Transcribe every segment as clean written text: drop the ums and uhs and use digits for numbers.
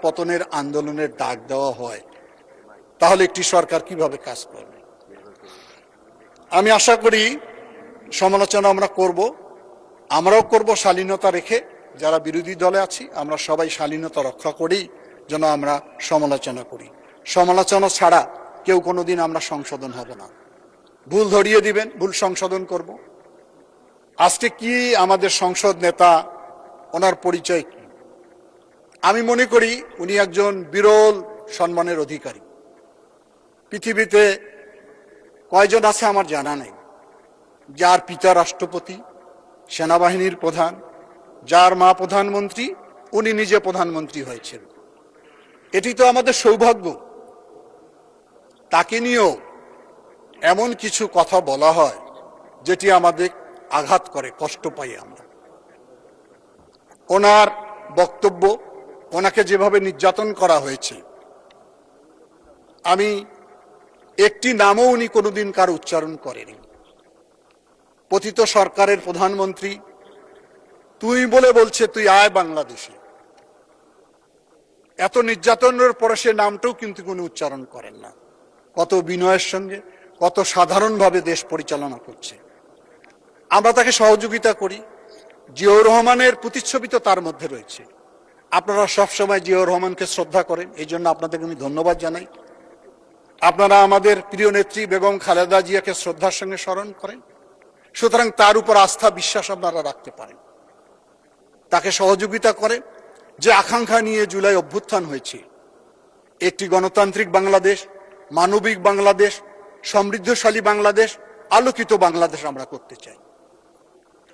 পতনের আন্দোলনের ডাক দেওয়া হয়, তাহলে একটি সরকার কিভাবে কাজ করবে? আমি আশা করি সমালোচনা আমরা করব, আমরাও করব শালীনতা রেখে। যারা বিরোধী দলে আছি আমরা সবাই শালীনতা রক্ষা করি, যেন আমরা সমালোচনা করি। সমালোচনা ছাড়া কেউ কোনোদিন আমরা সংশোধন হব না। ভুল ধরিয়ে দিবেন, ভুল সংশোধন করব। আজকে কি আমাদের সংসদ নেতা, ওনার পরিচয় কি? আমি মনে করি উনি একজন বিরল সম্মানের অধিকারী। পৃথিবীতে কয়জন আছে আমার জানা নেই যার পিতা রাষ্ট্রপতি, সেনাবাহিনীর প্রধান, যার মা প্রধানমন্ত্রী, উনি নিজে প্রধানমন্ত্রী হয়েছেন। এটি তো আমাদের সৌভাগ্য। তাকে নিয়েও এমন কিছু কথা বলা হয় যেটি আমাদের আঘাত করে, কষ্ট পাই আমরা। ওনার বক্তব্য, ওনাকে যেভাবে নির্যাতন করা হয়েছে, আমি একটি নামও উনি কোনোদিন কার উচ্চারণ করেনি। পতিত সরকারের প্রধানমন্ত্রী তুই বলে বলছে, তুই আয় বাংলাদেশে। এত নির্যাতনের পরে সে নামটাও কিন্তু কোনো উচ্চারণ করেন না। কত বিনয়ের সঙ্গে, কত সাধারণভাবে দেশ পরিচালনা করছে। আমরা তাকে সহযোগিতা করি। জিয়াউর রহমানের প্রতিচ্ছবি তো তার মধ্যে রয়েছে। আপনারা সবসময় জিয়াউর রহমানকে শ্রদ্ধা করেন, এই জন্য আপনাদেরকে আমি ধন্যবাদ জানাই। আপনারা আমাদের প্রিয় নেত্রী বেগম খালেদা জিয়াকে শ্রদ্ধার সঙ্গে স্মরণ করেন, সুতরাং তার উপর আস্থা বিশ্বাস আপনারা রাখতে পারেন। তাকে সহযোগিতা করেন। যে আকাঙ্ক্ষা নিয়ে জুলাই অভ্যুত্থান হয়েছে, একটি গণতান্ত্রিক বাংলাদেশ, মানবিক বাংলাদেশ, সমৃদ্ধশালী বাংলাদেশ, আলোকিত বাংলাদেশ আমরা করতে চাই।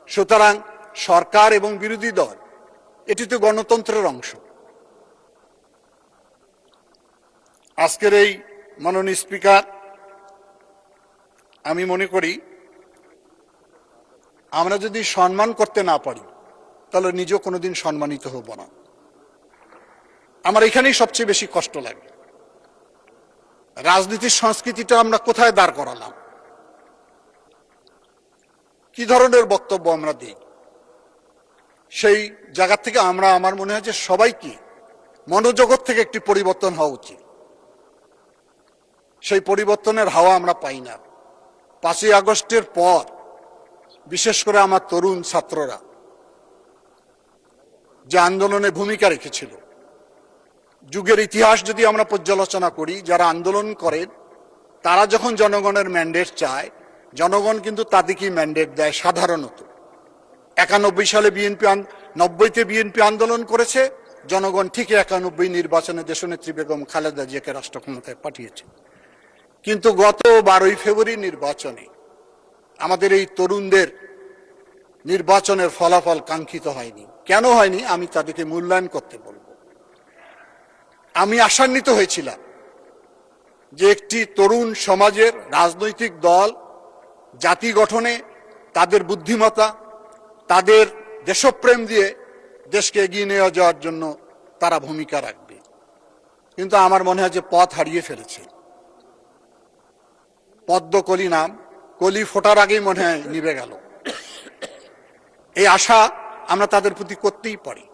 সুতরাং সরকার এবং বিরোধী দল, এটি তো গণতন্ত্রের অংশ। আজকের এই মাননীয় স্পিকার, আমি মনে করি আমরা যদি সম্মান করতে না পারি তাহলে নিজেও কোনোদিন সম্মানিত হব না। আমার এখানেই সবচেয়ে বেশি কষ্ট লাগে। রাজনীতির সংস্কৃতিটা আমরা কোথায় দাঁড় করালাম? কি ধরনের বক্তব্য আমরা দিই? সেই জায়গা থেকে আমার মনে হয় যে সবাইকে মনোজগৎ থেকে একটি পরিবর্তন হওয়া উচিত। সেই পরিবর্তনের হাওয়া আমরা পাই না। 5ই আগস্টের পর বিশেষ করে আমার তরুণ ছাত্ররা যে আন্দোলনে ভূমিকা রেখেছিল, যুগের ইতিহাস যদি আমরা পর্যালোচনা করি, যারা আন্দোলন করেন তারা যখন জনগণের ম্যান্ডেট চায়, জনগণ কিন্তু তাদেরকেই ম্যান্ডেট দেয়। সাধারণত 91 সালে বিএনপি, 90তে বিএনপি আন্দোলন করেছে, জনগণ ঠিক 91 নির্বাচনে দেশনেত্রী বেগম খালেদা জিয়াকে রাষ্ট্র ক্ষমতায় পাঠিয়েছে। কিন্তু গত 12ই ফেব্রুয়ারি নির্বাচনে আমাদের এই তরুণদের নির্বাচনের ফলাফল কাঙ্ক্ষিত হয়নি। কেন হয়নি আমি তাদেরকে মূল্যায়ন করতে বলবো। আমি আশান্বিত হয়েছিলাম যে একটি তরুণ সমাজের রাজনৈতিক দল জাতি গঠনে তাদের বুদ্ধিমত্তা, তাদের দেশপ্রেম দিয়ে দেশকে এগিয়ে নিয়ে যাওয়ার জন্য তারা ভূমিকা রাখবে। কিন্তু আমার মনে হয় যে পথ হারিয়ে ফেলেছে। পদ্মকলি নাম, কলি ফোটার আগেই মনে হয় নিভে গেল। এই আশা আমরা তাদের প্রতি করতেই পারি।